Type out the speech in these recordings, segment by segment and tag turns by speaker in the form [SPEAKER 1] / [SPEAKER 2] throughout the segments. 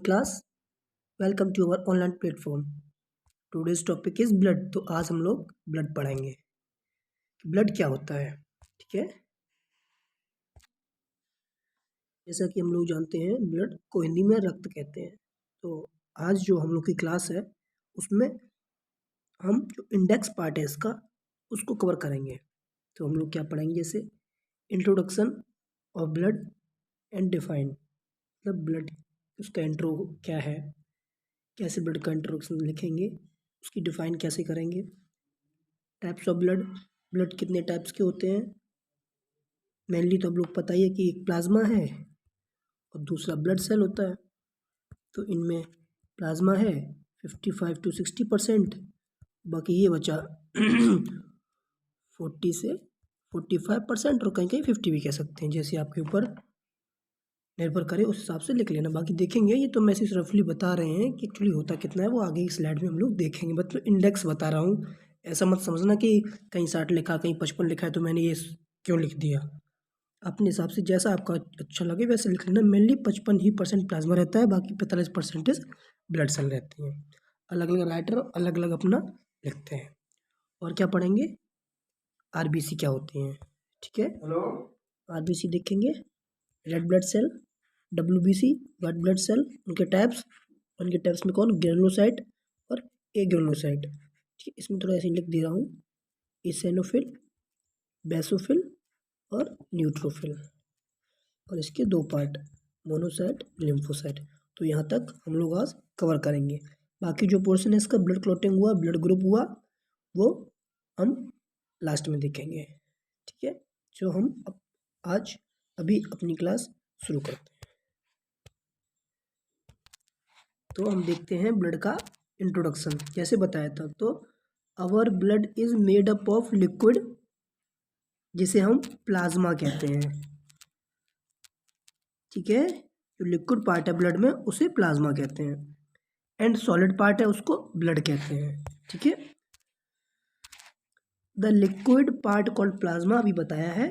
[SPEAKER 1] class. Welcome to our online platform. Today's topic is blood. तो आज हम लोग ब्लड पढ़ेंगे। ब्लड क्या होता है, ठीक है। जैसा कि हम लोग जानते हैं ब्लड को हिंदी में रक्त कहते हैं। तो आज जो हम लोग की क्लास है उसमें हम जो इंडेक्स पार्ट है इसका उसको कवर करेंगे। तो हम लोग क्या पढ़ेंगे, जैसे introduction of blood and define, मतलब ब्लड उसका इंट्रो क्या है, कैसे ब्लड का इंट्रोडक्शन लिखेंगे, उसकी डिफाइन कैसे करेंगे, टाइप्स ऑफ ब्लड, ब्लड कितने टाइप्स के होते हैं। मेनली तो हम लोग पता ही है कि एक प्लाज्मा है और दूसरा ब्लड सेल होता है। तो इनमें प्लाज्मा है 55 to 60%, बाकी ये बचा 40 से 45% और कहीं कहीं 50 भी कह सकते हैं, जैसे आपके ऊपर निर्भर करे उस हिसाब से लिख लेना। बाकी देखेंगे, ये तो मैं सिर्फ रफली बता रहे हैं कि एक्चुअली होता कितना है वो आगे की स्लाइड में हम लोग देखेंगे। मतलब इंडेक्स बता रहा हूँ, ऐसा मत समझना कि कहीं 60 लिखा कहीं 55 लिखा है तो मैंने ये क्यों लिख दिया। अपने हिसाब से जैसा आपका अच्छा लगे वैसे लिख लेना। मेनली 55% प्लाज्मा रहता है, बाकी 45% ब्लड सेल रहते हैं। अलग अलग राइटर अलग अलग अपना लिखते हैं। और क्या पढ़ेंगे, आरबीसी क्या होती हैं, ठीक है। आरबीसी देखेंगे, red blood cell, WBC white blood cell, उनके टाइप्स में कौन, ग्रेनुलोसाइट और ए ग्रेनुलोसाइट, ठीक है। इसमें थोड़ा ऐसे लिख दे रहा हूँ, इसेनोफिल, बेसोफिल और न्यूट्रोफिल, और इसके दो पार्ट, मोनोसाइट, लिम्फोसाइट। तो यहाँ तक हम लोग आज कवर करेंगे। बाकी जो पोर्शन है इसका ब्लड क्लॉटिंग हुआ, ब्लड ग्रुप हुआ, वो हम लास्ट में देखेंगे, ठीक है। जो हम आज अभी अपनी क्लास शुरू करते हैं। तो हम देखते हैं ब्लड का इंट्रोडक्शन। जैसे बताया था, तो our blood is made up of liquid, जिसे हम प्लाज्मा कहते हैं, ठीक है। जो लिक्विड पार्ट है ब्लड में उसे प्लाज्मा कहते हैं, एंड सॉलिड पार्ट है उसको ब्लड कहते हैं, ठीक है। The liquid part called plasma अभी बताया है,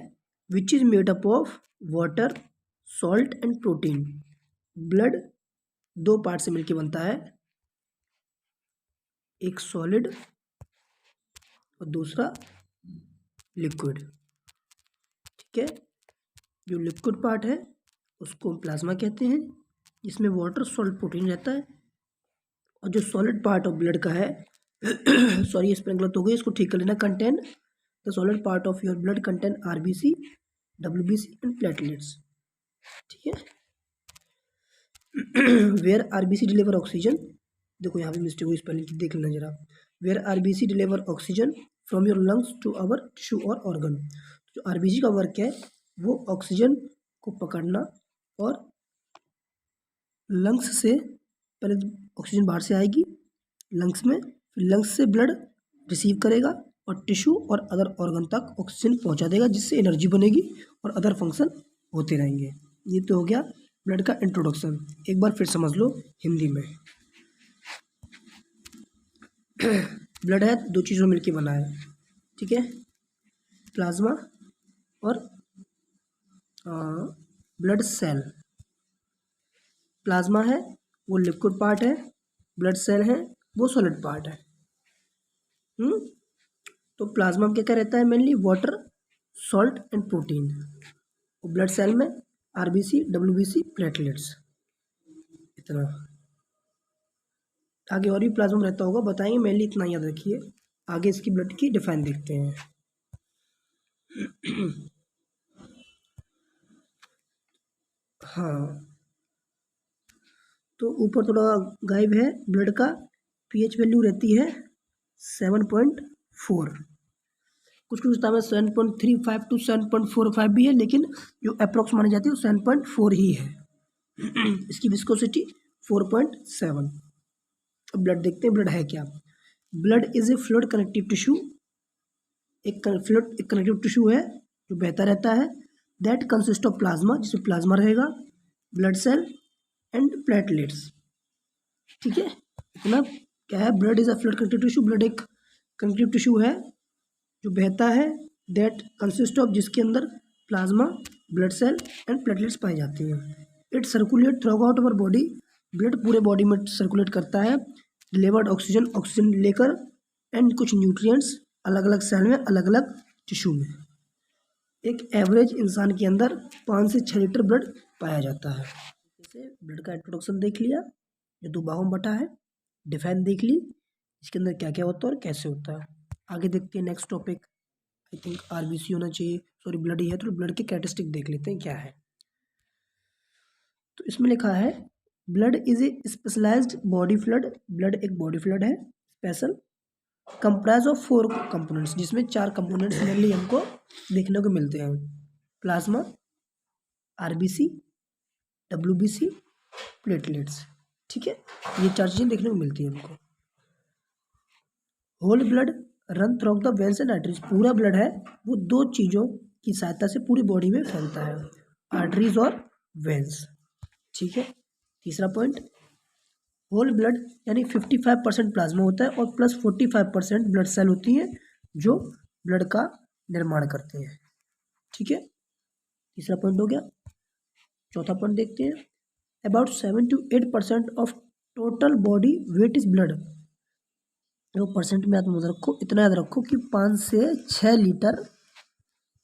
[SPEAKER 1] which is made up of water, salt and protein. Blood दो पार्ट से मिलकर बनता है, एक सॉलिड और दूसरा लिक्विड, ठीक है। जो लिक्विड पार्ट है उसको प्लाज्मा कहते हैं, जिसमें वाटर, सॉल्ट, प्रोटीन रहता है। और जो सॉलिड पार्ट ऑफ ब्लड का है सॉरी इस पर गलत हो गई, इसको ठीक कर लेना। Contain the solid part of your blood contain RBC, WBC and platelets, ठीक है। वेयर आरबीसी डिलीवर ऑक्सीजन, देखो यहाँ पे मिस्टेक हुई स्पेलिंग की, देख लेना जरा। Where RBC deliver oxygen from your lungs to our tissue और ऑर्गन। जो आरबीसी का वर्क है वो ऑक्सीजन को पकड़ना और लंग्स से, पहले ऑक्सीजन बाहर से आएगी लंग्स में, फिर लंग्स से ब्लड रिसीव करेगा और टिश्यू और अदर ऑर्गन तक ऑक्सीजन पहुंचा देगा, जिससे एनर्जी बनेगी और अदर फंक्शन होते रहेंगे। ये तो हो गया ब्लड का इंट्रोडक्शन। एक बार फिर समझ लो हिंदी में। ब्लड है दो चीज़ों मिलकर बना है, ठीक है, प्लाज्मा और ब्लड सेल। प्लाज्मा है वो लिक्विड पार्ट है, ब्लड सेल है वो सॉलिड पार्ट है। तो प्लाज्मा में क्या क्या रहता है, mainly water, salt and protein. और ब्लड सेल में आरबीसी, डब्ल्यूबीसी, प्लेटलेट्स, इतना। आगे और भी प्लाज्मा में रहता होगा, बताएंगे, मेनली इतना याद रखिए। आगे इसकी ब्लड की डिफाइन देखते हैं। हाँ, तो ऊपर थोड़ा गायब है, ब्लड का पीएच वैल्यू रहती है 7.4, कुछ कुछ किताबें 7.35 to 7.45 भी है, लेकिन जो अप्रोक्स मानी जाती है वो 7.4 ही है। इसकी विस्कोसिटी 4.7। अब ब्लड देखते हैं, ब्लड है क्या। Blood is a fluid connective tissue, एक कनेक्टिव टिश्यू है जो बहता रहता है, दैट कंसिस्ट ऑफ प्लाज्मा, जिसमें प्लाज्मा रहेगा, ब्लड सेल एंड प्लेटलेट्स, ठीक है। इतना क्या है, blood is a fluid connective tissue, blood एक कनेक्टिव टिश्यू है जो बहता है, दैट कंसिस्ट ऑफ, जिसके अंदर plasma, blood cell and platelets पाए जाते हैं। It circulate throughout our body, blood पूरे बॉडी में सर्कुलेट करता है, डिलीवर्ड ऑक्सीजन लेकर, एंड कुछ न्यूट्रिएंट्स अलग अलग सेल में, अलग अलग टिश्यू में। एक एवरेज इंसान के अंदर 5 से 6 लीटर ब्लड पाया जाता है। जैसे ब्लड का इंट्रोडक्शन देख लिया, जो 2 भागों में बटा है, डिफाइन देख ली, इसके अंदर क्या क्या होता है और कैसे होता है। आगे देखते हैं next topic, I think RBC होना चाहिए, सॉरी ब्लड ही है, तो ब्लड के कैरेक्टरिस्टिक देख लेते हैं क्या है। तो इसमें लिखा है blood is a specialised body fluid, blood एक बॉडी फ्लूइड है स्पेशल, कंप्राइज ऑफ 4 कंपोनेंट्स, जिसमें 4 कंपोनेंट्स मेनली हमको देखने को मिलते हैं, प्लाज्मा, आरबीसी, डब्ल्यूबीसी, प्लेटलेट्स। ठीक है, ये 4 चीज़ें देखने को मिलती हैं हमको। Whole blood run through the veins and arteries, पूरा ब्लड है वो 2 चीज़ों की सहायता से पूरी बॉडी में फैलता है, आर्टरीज और वेन्स। ठीक है, तीसरा पॉइंट, होल ब्लड यानी 55% प्लाज्मा होता है और प्लस 45% ब्लड सेल होती हैं जो ब्लड का निर्माण करते हैं। ठीक है, तीसरा पॉइंट हो गया। चौथा पॉइंट देखते हैं, about 7 to 8% of total body weight is blood. वो परसेंट में याद रखो, इतना याद रखो कि 5 से 6 लीटर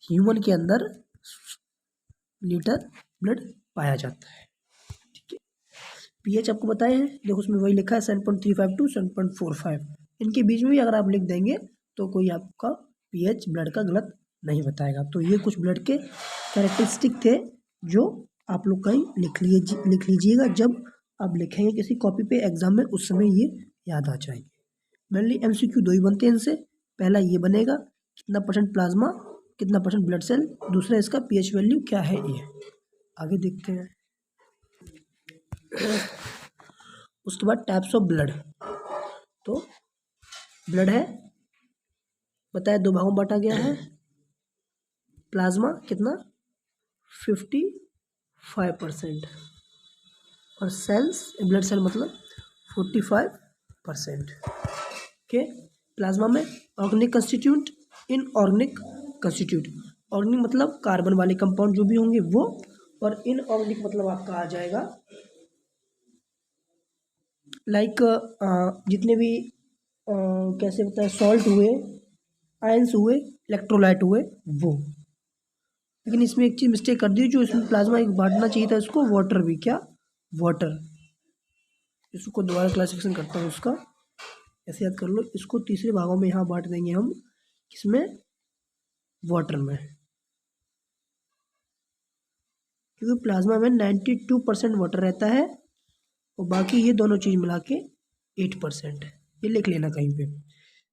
[SPEAKER 1] ह्यूमन के अंदर लीटर ब्लड पाया जाता है। ठीक है, पीएच आपको बताए हैं, देखो उसमें वही लिखा है 7.35 to 7.45, इनके बीच में भी अगर आप लिख देंगे तो कोई आपका पीएच ब्लड का गलत नहीं बताएगा। तो ये कुछ ब्लड के कैरेक्टरिस्टिक थे जो आप लोग कहीं लिख लीजिएगा, जब आप लिखेंगे किसी कॉपी पे एग्जाम में, उस समय ये याद आ जाएंगे। मेनली एमसीक्यू 2 ही बनते हैं इनसे, पहला ये बनेगा कितना परसेंट प्लाज्मा, कितना परसेंट ब्लड सेल, दूसरा इसका पीएच वैल्यू क्या है ये। आगे देखते हैं। उसके बाद टाइप्स ऑफ ब्लड, तो ब्लड है बताया 2 भागों में बांटा गया है, प्लाज्मा कितना 55% और सेल्स, ब्लड सेल मतलब 45%। ओके, प्लाज्मा में organic constitute, inorganic constitute, organic मतलब कार्बन वाले कंपाउंड जो भी होंगे वो, और इनऑर्गेनिक मतलब आपका आ जाएगा लाइक जितने भी कैसे होता है, सॉल्ट हुए, आयंस हुए, इलेक्ट्रोलाइट हुए वो। लेकिन इसमें एक चीज़ मिस्टेक कर दी, जो इसमें प्लाज्मा एक बांटना चाहिए था इसको वाटर भी, क्या वाटर, इसको दोबारा क्लासिफिकेशन करता हूँ उसका, ऐसे याद कर लो, इसको तीसरे भागों में यहाँ बांट देंगे हम, किसमें, वाटर में, क्योंकि प्लाज्मा में 92% वाटर रहता है और बाकी ये दोनों चीज़ मिला के 8%, ये लिख लेना कहीं पे,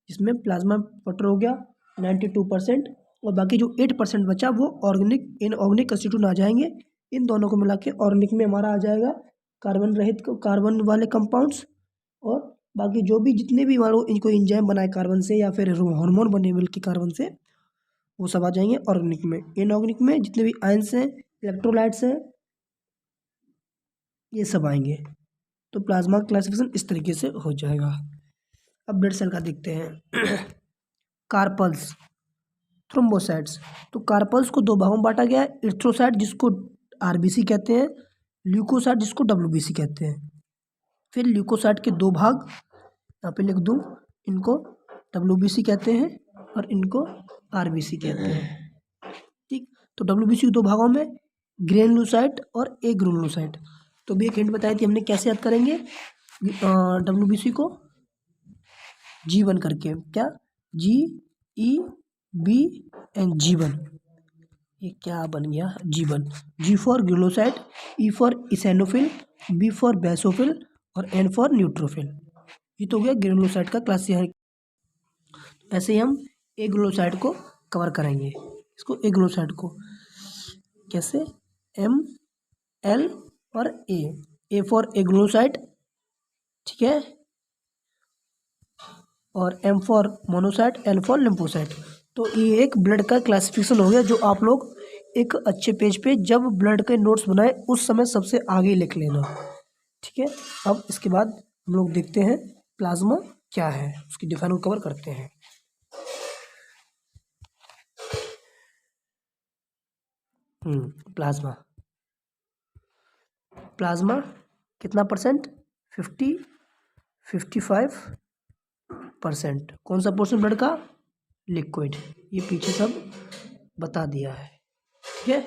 [SPEAKER 1] इसमें प्लाज्मा वाटर हो गया 92% और बाकी जो 8% बचा वो ऑर्गेनिक इनऑर्गेनिक कंस्टिट्यूट आ जाएंगे। इन दोनों को मिला के ऑर्गेनिक में हमारा आ जाएगा कार्बन रहित, कार्बन वाले कंपाउंड्स, और बाकी जो भी जितने भी हमारे इनको इंजाइम बनाए कार्बन से या फिर हार्मोन बने मिलके कार्बन से, वो सब आ जाएंगे ऑर्गेनिक में। इनऑर्गेनिक में जितने भी आयंस हैं, इलेक्ट्रोलाइट्स हैं, ये सब आएंगे। तो प्लाज्मा क्लासिफिकेशन इस तरीके से हो जाएगा। अब ब्लड सेल का देखते हैं। कार्पल्स, थ्रोम्बोसाइट्स, तो कार्पल्स को 2 भागों में बांटा गया है, इरिथ्रोसाइट जिसको आरबीसी कहते हैं, ल्यूकोसाइट जिसको डब्ल्यूबीसी कहते हैं। फिर ल्यूकोसाइट के 2 भाग यहाँ पे लिख दूँ, इनको डब्ल्यूबीसी कहते हैं और इनको आरबीसी कहते हैं। ठीक, तो डब्ल्यूबीसी 2 भागों में, ग्रेनुलोसाइट और ए ग्रेनुलोसाइट। तो भी एक हिंट बताई थी हमने, कैसे याद करेंगे डब्ल्यूबीसी को, G1 करके, क्या GEBN, जीवन, ये क्या बन गया G1, G for glucoside, E for eosinophil, B for basophil और N फॉर न्यूट्रोफिल। ये तो हो गया ग्रेनुलोसाइट का क्लास है। ऐसे ही हम ए ग्लूकोसाइड को कवर करेंगे, इसको ए ग्लूकोसाइड को कैसे, ML और ए फॉर ए ग्लूकोसाइड, ठीक है, और M for monocyte, L for lymphocyte. तो ये एक ब्लड का क्लासिफिकेशन हो गया, जो आप लोग एक अच्छे पेज पे जब ब्लड के नोट्स बनाए उस समय सबसे आगे लिख लेना। ठीक है, अब इसके बाद हम लोग देखते हैं प्लाज्मा क्या है, उसकी डिफाइन को कवर करते हैं। प्लाज्मा, प्लाज्मा कितना परसेंट, 55%। कौन सा पोर्शन ब्लड का? लिक्विड। ये पीछे सब बता दिया है, ठीक है।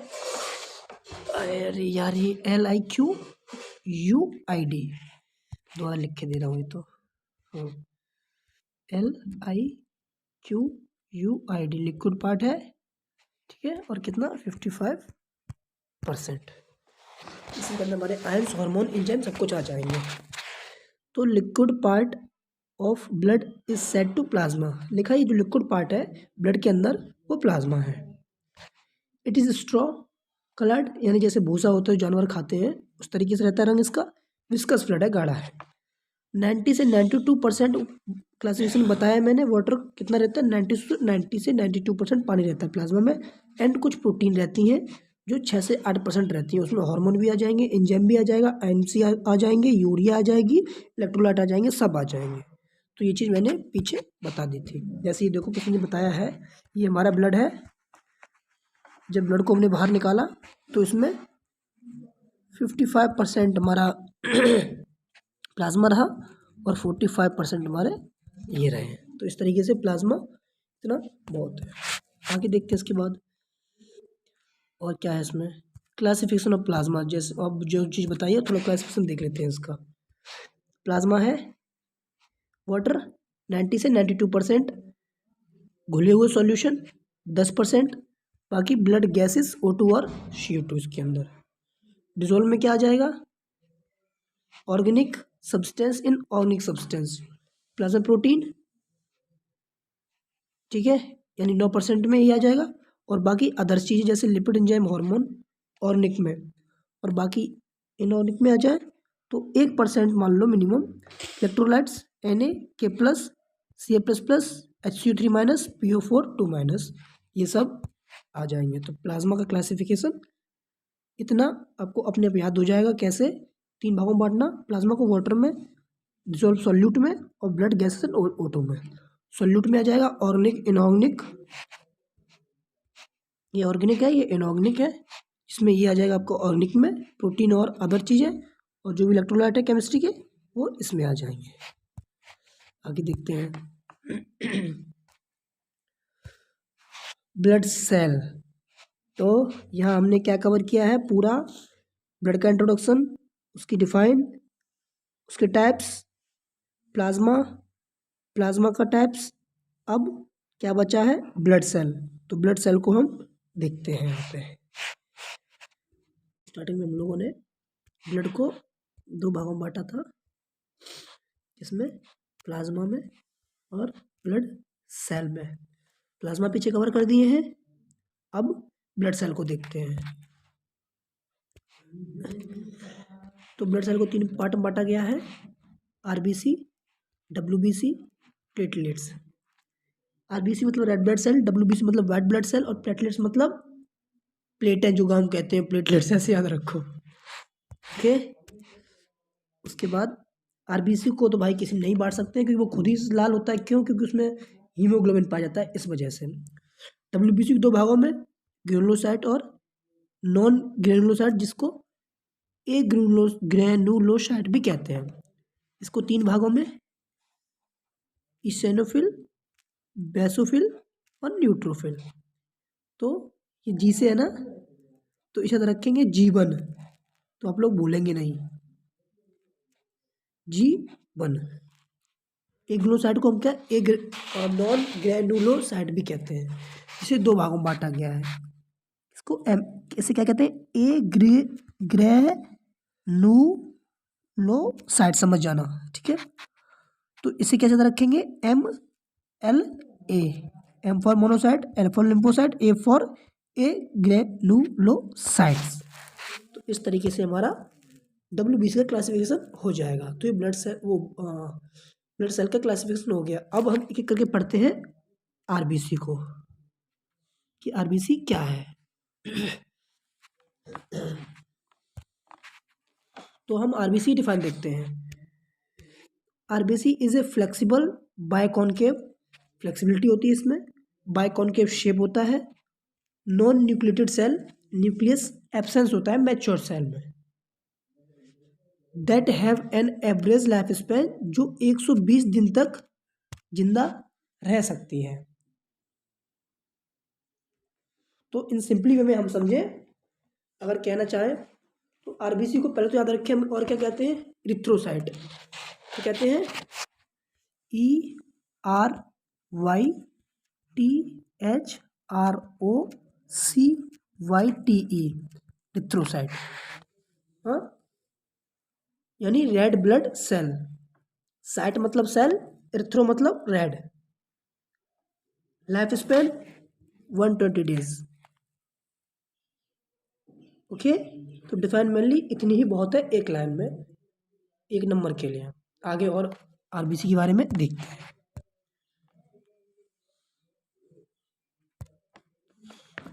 [SPEAKER 1] अरे यार ये LIQ/UID दोबारा लिख के दे रहा हूँ ये तो। LIQ/UID लिक्विड पार्ट है, ठीक है। और कितना? 55%। इसके अंदर हमारे आयंस, हार्मोन, एंजाइम सब कुछ आ जाएंगे। तो liquid part of blood is said to plasma. लिखा है जो लिक्विड पार्ट है ब्लड के अंदर वो प्लाज्मा है। इट इज स्ट्रॉ कलर्ड, यानी जैसे भूसा होता है जानवर खाते हैं उस तरीके से रहता है रंग इसका। विस्कस ब्लड है, गाढ़ा है। 90 से 92% क्लासिफिकेशन बताया मैंने। वाटर कितना रहता है? 90 से 92% पानी रहता है प्लाज्मा में। एंड कुछ प्रोटीन रहती हैं जो 6 से 8% रहती हैं। उसमें हार्मोन भी आ जाएंगे, एंजाइम भी आ जाएगा, आयंस आ जाएंगे, यूरिया आ जाएगी, इलेक्ट्रोलाइट आ जाएंगे, सब आ जाएंगे। तो ये चीज़ मैंने पीछे बता दी थी। जैसे ये देखो किसी ने बताया है, ये हमारा ब्लड है। जब ब्लड को हमने बाहर निकाला तो इसमें 55% हमारा प्लाज्मा रहा और 45% हमारे ये रहे। तो इस तरीके से प्लाज्मा इतना बहुत है। आगे देखते हैं इसके बाद और क्या है इसमें। क्लासिफिकेशन ऑफ प्लाज्मा, जैसे अब जो चीज़ बताइए थोड़ा क्लासिफिकेशन देख लेते हैं इसका। प्लाज्मा है वाटर 90 से 92%, घुले हुए सॉल्यूशन 10%, बाकी ब्लड गैसेस O2 और CO2 इसके अंदर। डिजोल्व में क्या आ जाएगा? Organic substance in organic substance, plasma protein, ठीक है, यानी 9% में ही आ जाएगा। और बाकी अदर्स चीज़ें जैसे लिपिड, एंजाइम, हार्मोन ऑर्गेनिक में, और बाकी इनऑर्गेनिक में आ जाए तो 1% मान लो minimum electrolytes Na, K+, Ca++, HCO3-, PO4 2-, ये सब आ जाएंगे। तो प्लाज्मा का क्लासिफिकेशन इतना आपको अपने आप याद हो जाएगा। कैसे? 3 भागों में बांटना प्लाज्मा को, वाटर में, डिसॉल्व सॉल्यूट में, और ब्लड गैसेस O2 में। सॉल्यूट में आ जाएगा ऑर्गेनिक, इनऑर्गेनिक, ये ऑर्गेनिक है, ये इनऑर्गेनिक है। इसमें ये आ जाएगा आपको ऑर्गेनिक में प्रोटीन और अदर चीज़ें, और जो भी इलेक्ट्रोलाइट है केमिस्ट्री के वो इसमें आ जाएंगे। आगे देखते हैं ब्लड सेल। तो यहाँ हमने क्या कवर किया है? पूरा ब्लड का इंट्रोडक्शन, उसकी डिफाइन, उसके टाइप्स, प्लाज्मा, प्लाज्मा का टाइप्स। अब क्या बचा है? Blood cell. तो ब्लड सेल को हम देखते हैं यहाँ पे। स्टार्टिंग में हम लोगों ने ब्लड को 2 भागों में बांटा था, इसमें प्लाज्मा में और ब्लड सेल में। प्लाज्मा पीछे कवर कर दिए हैं। अब ब्लड सेल को देखते हैं। तो ब्लड सेल को 3 पार्ट में बांटा गया है, RBC, WBC, प्लेटलेट्स। RBC मतलब रेड ब्लड सेल, WBC मतलब वाइट ब्लड सेल, और प्लेटलेट्स मतलब प्लेटें, जो हम कहते हैं प्लेटलेट्स, ऐसे याद रखो, ओके। उसके बाद RBC को तो भाई किसी नहीं बांट सकते क्योंकि वो खुद ही लाल होता है। क्यों? क्योंकि उसमें हीमोग्लोबिन पाया जाता है, इस वजह से। WBC के 2 भागों में, ग्रेनुलोसाइट और नॉन ग्रेनुलोसाइट, जिसको ग्रेनुलोसाइट भी कहते हैं। इसको 3 भागों में, इसेनोफिल, बेसोफिल और न्यूट्रोफिल। तो ये जी से है ना, तो इसे रखेंगे G1, तो आप लोग भूलेंगे नहीं, G1। एक ग्रेनुलोसाइट को हम क्या नॉन ग्रेनुलोसाइट भी कहते हैं। इसे 2 भागों में बांटा गया है। इसको इसे क्या कहते हैं? ग्रेनुलोसाइट, समझ जाना, ठीक है। तो इसे कैसे रखेंगे? MLA, M for monocyte, L for lymphocyte, A for granulocytes. तो इस तरीके से हमारा WBC का क्लासिफिकेशन हो जाएगा। तो ये ब्लड सेल का क्लासिफिकेशन हो गया। अब हम एक एक करके पढ़ते हैं RBC को, कि RBC क्या है। तो हम RBC डिफाइन देखते हैं। RBC is a flexible biconcave, flexibility होती है इसमें, बायकॉन्केव शेप होता है, non nucleated cell, nucleus absence होता है मैच्योर सेल में। That have an average life span, जो 120 दिन तक जिंदा रह सकती है। तो इन सिंपली वे में हम समझे, अगर कहना चाहें तो आरबीसी को पहले तो याद रखें हम, और क्या कहते हैं, इरिथ्रोसाइट। तो कहते हैं ERYTHROCYTE, इरिथ्रोसाइट। हाँ, यानी रेड ब्लड सेल। साइट मतलब सेल, इरिथ्रो मतलब red. Life span 120 days. Okay, तो डिफाइन मेनली इतनी ही बहुत है एक लाइन में, एक नंबर के लिए। आगे और आरबीसी के बारे में देखते हैं।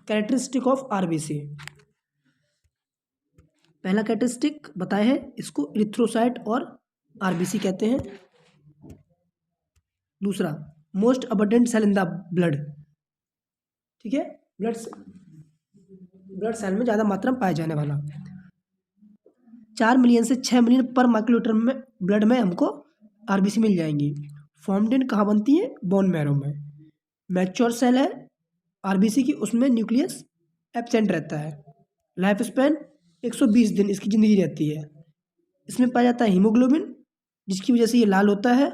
[SPEAKER 1] Characteristic of RBC. पहला कैरेक्टरिस्टिक बताया है, इसको इरिथ्रोसाइट और आरबीसी कहते हैं। दूसरा, most abundant cell in the blood. ठीक है, ब्लड सेल में ज़्यादा मात्रा में पाया जाने वाला। 4 मिलियन से 6 मिलियन पर माइक्रोलीटर में ब्लड में हमको आरबीसी मिल जाएंगी। फॉर्म्ड इन कहाँ बनती है, बोन मैरो में। मैच्योर सेल है आरबीसी की, उसमें न्यूक्लियस एब्सेंट रहता है। लाइफ स्पैन 120 दिन इसकी ज़िंदगी रहती है। इसमें पाया जाता है हीमोग्लोबिन, जिसकी वजह से ये लाल होता है,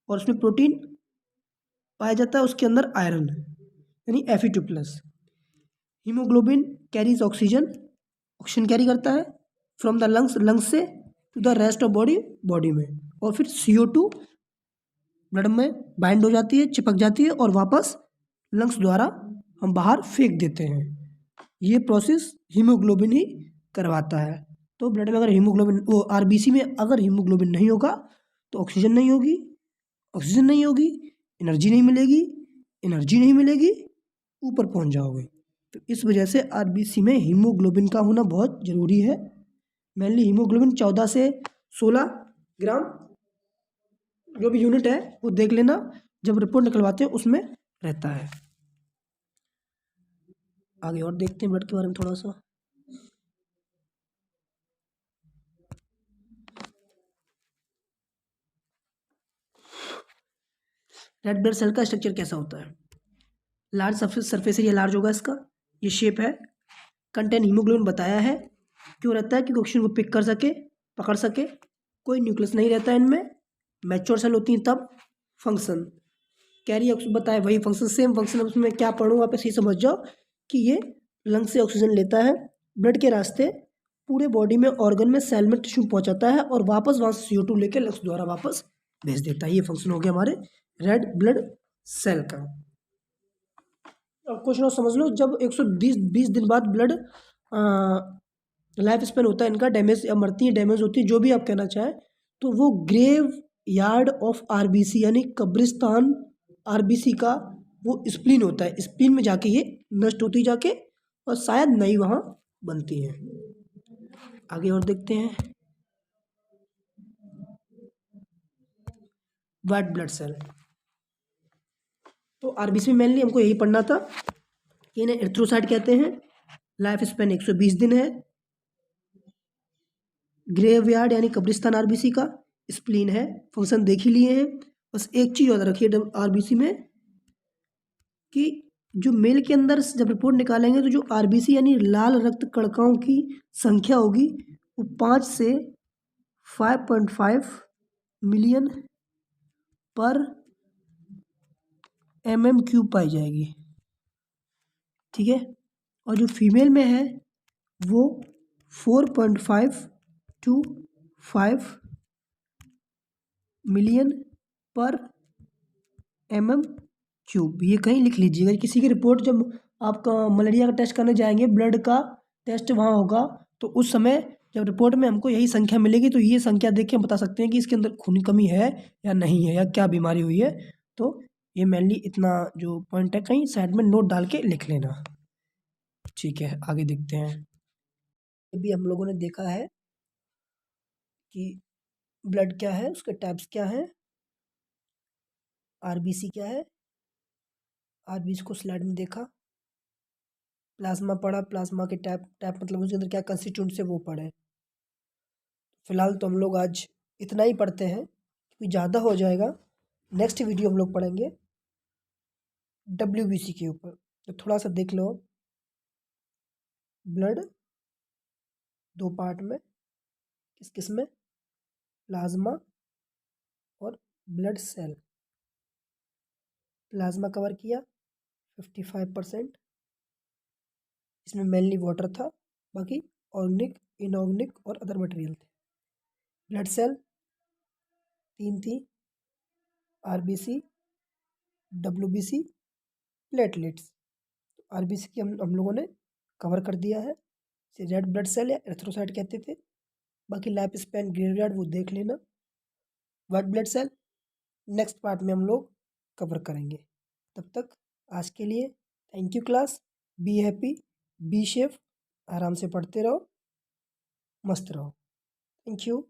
[SPEAKER 1] और उसमें प्रोटीन पाया जाता है, उसके अंदर आयरन यानी Fe2+। Haemoglobin carries oxygen, oxygen carry करता है फ्रॉम द लंग्स से to the rest of body में, और फिर CO2 ब्लड में बाइंड हो जाती है, चिपक जाती है, और वापस लंग्स द्वारा हम बाहर फेंक देते हैं। ये प्रोसेस हीमोग्लोबिन ही करवाता है। तो ब्लड में अगर हीमोग्लोबिन, वो आरबीसी में अगर हीमोग्लोबिन नहीं होगा तो ऑक्सीजन नहीं होगी, ऑक्सीजन नहीं होगी, एनर्जी नहीं मिलेगी, एनर्जी नहीं मिलेगी, ऊपर पहुंच जाओगे। तो इस वजह से आरबीसी में हीमोग्लोबिन का होना बहुत ज़रूरी है। मेनली हीमोग्लोबिन 14 से 16 ग्राम जो भी यूनिट है वो देख लेना, जब रिपोर्ट निकलवाते हैं उसमें रहता है। आगे और देखते हैं ब्लड के बारे में थोड़ा सा। रेड ब्लड सेल का स्ट्रक्चर कैसा होता है, लार्ज सरफेस एरिया लार्ज होगा इसका, ये शेप है। कंटेन हीमोग्लोबिन बताया है, क्यों रहता है, क्योंकि ऑक्सीजन को पिक कर सके, पकड़ सके। कोई न्यूक्लियस नहीं रहता है इनमें। मैच्योर सेल होती हैं तब। फंक्शन कैरी ऑक्सीजन बताया, वही फंक्शन, सेम फंक्शन। उसमें क्या पढ़ूँ, आप ऐसे ही समझ जाओ कि ये लंग से ऑक्सीजन लेता है, ब्लड के रास्ते पूरे बॉडी में, ऑर्गन में, सेल में, टिश्यू पहुंचाता है, और वापस वहाँ से CO2 लेके लंग्स द्वारा वापस भेज देता है। ये फंक्शन हो गया हमारे रेड ब्लड सेल का। अब क्वेश्चन और समझ लो, जब 120 दिन बाद ब्लड लाइफ स्पेन होता है इनका, डैमेज या मरती है, डैमेज होती है, जो भी आप कहना चाहें, तो वो ग्रेव यार्ड ऑफ आरबीसी यानी कब्रिस्तान आरबीसी का वो स्प्लीन होता है। स्प्लीन में जाके ये नष्ट होती जाके, और शायद नई वहाँ बनती है। आगे और देखते हैं। वाइट ब्लड सेल, तो आरबीसी में मेनली हमको यही पढ़ना था कि इन्हें एरिथ्रोसाइट कहते हैं। लाइफ स्पेन 120 दिन है। ग्रेवयार्ड यानी कब्रिस्तान आरबीसी का, स्प्लीन है, फंक्शन देख ही लिए हैं। बस एक चीज़ याद रखिए आरबीसी में, कि जो मेल के अंदर जब रिपोर्ट निकालेंगे तो जो आरबीसी यानी लाल रक्त कणिकाओं की संख्या होगी वो 5 से 5.5 मिलियन पर mm³ पाई जाएगी। ठीक है, और जो फीमेल में है वो 4.5 to 5 मिलियन पर mm³। ये कहीं लिख लीजिएगा। किसी की रिपोर्ट जब आपका मलेरिया का टेस्ट करने जाएंगे, ब्लड का टेस्ट वहाँ होगा, तो उस समय जब रिपोर्ट में हमको यही संख्या मिलेगी, तो ये संख्या देख के हम बता सकते हैं कि इसके अंदर खून की कमी है या नहीं है, या क्या बीमारी हुई है। तो ये मेनली इतना जो पॉइंट है, कहीं साइड में नोट डाल के लिख लेना। ठीक है, आगे देखते हैं। अभी हम लोगों ने देखा है कि ब्लड क्या है, उसके टाइप्स क्या है, आरबीसी क्या है। आरबीसी को स्लाइड में देखा, प्लाज्मा पढ़ा, प्लाज्मा के टाइप मतलब उसके अंदर क्या कंस्टिट्यूएंट्स है वो पढ़े। फ़िलहाल तो हम लोग आज इतना ही पढ़ते हैं क्योंकि ज़्यादा हो जाएगा। नेक्स्ट वीडियो हम लोग पढ़ेंगे WBC के ऊपर। तो थोड़ा सा देख लो। ब्लड 2 पार्ट में, किस किस में, प्लाज्मा और ब्लड सेल। प्लाज्मा कवर किया 55%, इसमें मेनली वाटर था, बाकी ऑर्गेनिक, इनऑर्गेनिक और अदर मटेरियल थे। ब्लड सेल 3 थी, RBC, WBC, प्लेटलेट्स। RBC की हम लोगों ने कवर कर दिया है, इसे रेड ब्लड सेल या एरिथ्रोसाइट कहते थे। बाकी लाइफ स्पैन ग्रेवयार्ड वो देख लेना। White blood cell next part में हम लोग कवर करेंगे। तब तक आज के लिए thank you class. Be happy, be safe, आराम से पढ़ते रहो, मस्त रहो। Thank you.